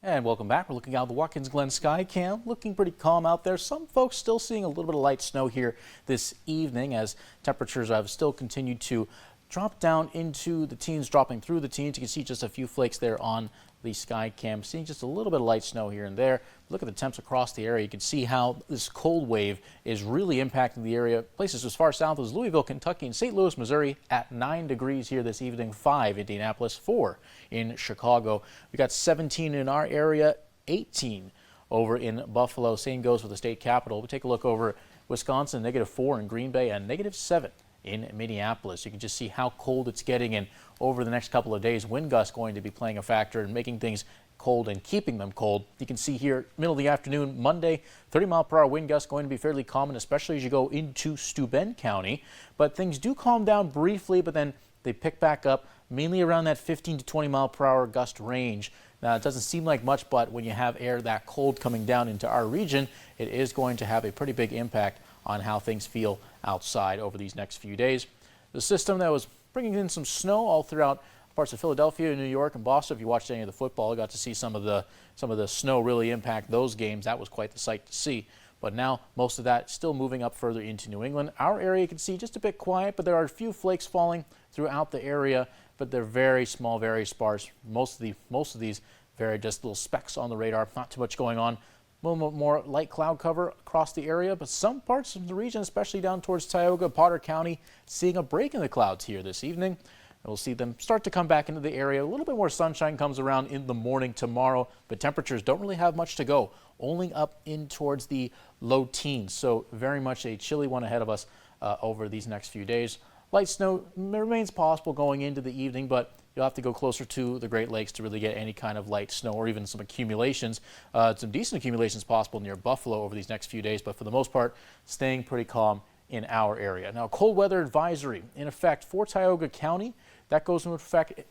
And welcome back. We're looking out the Watkins Glen sky cam. Looking pretty calm out there. Some folks still seeing a little bit of light snow here this evening as temperatures have still continued to drop down into the teens, dropping through the teens. You can see just a few flakes there on the sky cam. Seeing just a little bit of light snow here and there. Look at the temps across the area. You can see how this cold wave is really impacting the area. Places as far south as Louisville, Kentucky, and St. Louis, Missouri at 9 degrees here this evening, 5 Indianapolis, 4 in Chicago. We got 17 in our area, 18 over in Buffalo. Same goes for the state capital. We take a look over Wisconsin, -4 in Green Bay and -7 in Minneapolis. You can just see how cold it's getting, and over the next couple of days, wind gusts going to be playing a factor in making things cold and keeping them cold. You can see here, middle of the afternoon, Monday, 30-mile-per-hour wind gusts going to be fairly common, especially as you go into Steuben County. But things do calm down briefly, but then they pick back up, mainly around that 15 to 20-mile-per-hour gust range. Now, it doesn't seem like much, but when you have air that cold coming down into our region, it is going to have a pretty big impact on how things feel outside over these next few days. The system that was bringing in some snow all throughout parts of Philadelphia, New York, and Boston. If you watched any of the football, you got to see some of the snow really impact those games. That was quite the sight to see. But now most of that still moving up further into New England. Our area, you can see just a bit quiet, but there are a few flakes falling throughout the area, but they're very small, very sparse. Most of these very just little specks on the radar. Not too much going on. A little more light cloud cover across the area, but some parts of the region, especially down towards Tioga, Potter County, seeing a break in the clouds here this evening. We'll see them start to come back into the area. A little bit more sunshine comes around in the morning tomorrow, but temperatures don't really have much to go, only up in towards the low teens. So very much a chilly one ahead of us over these next few days. Light snow remains possible going into the evening, but you'll have to go closer to the Great Lakes to really get any kind of light snow or even some accumulations. Some decent accumulations possible near Buffalo over these next few days, but for the most part, staying pretty calm in our area. Now, cold weather advisory in effect for Tioga County. That goes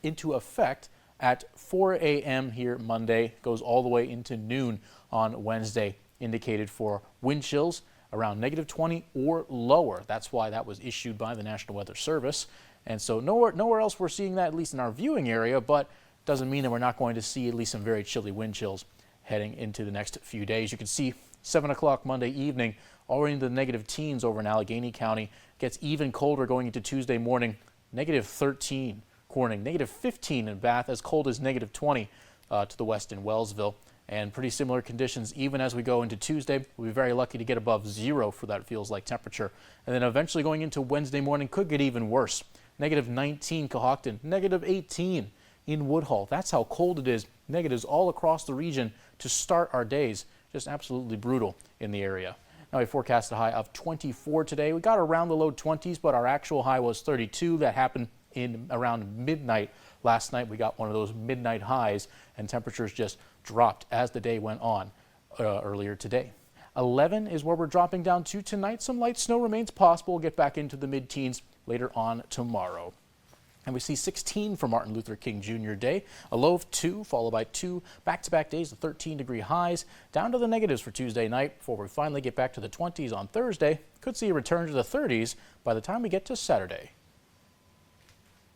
into effect at 4 a.m. here Monday, goes all the way into noon on Wednesday, indicated for wind chills around -20 or lower. That's why that was issued by the National Weather Service. And so nowhere else we're seeing that, at least in our viewing area, but doesn't mean that we're not going to see at least some very chilly wind chills heading into the next few days. You can see 7 o'clock Monday evening, already into the negative teens over in Allegheny County. Gets even colder going into Tuesday morning. -13 Corning, -15 in Bath, as cold as -20 to the west in Wellsville. And pretty similar conditions even as we go into Tuesday. We'll be very lucky to get above 0 for that feels like temperature. And then eventually going into Wednesday morning could get even worse. -19 Cohocton, -18 in Woodhull. That's how cold it is. Negatives all across the region to start our days. Just absolutely brutal in the area. Now we forecast a high of 24 today. We got around the low 20s, but our actual high was 32. That happened in around midnight last night. We got one of those midnight highs, and temperatures just dropped as the day went on earlier today. 11 is where we're dropping down to tonight. Some light snow remains possible. We'll get back into the mid-teens later on tomorrow. And we see 16 for Martin Luther King Jr. Day, a low of 2, followed by 2 back-to-back days of 13-degree highs, down to the negatives for Tuesday night before we finally get back to the 20s on Thursday. Could see a return to the 30s by the time we get to Saturday.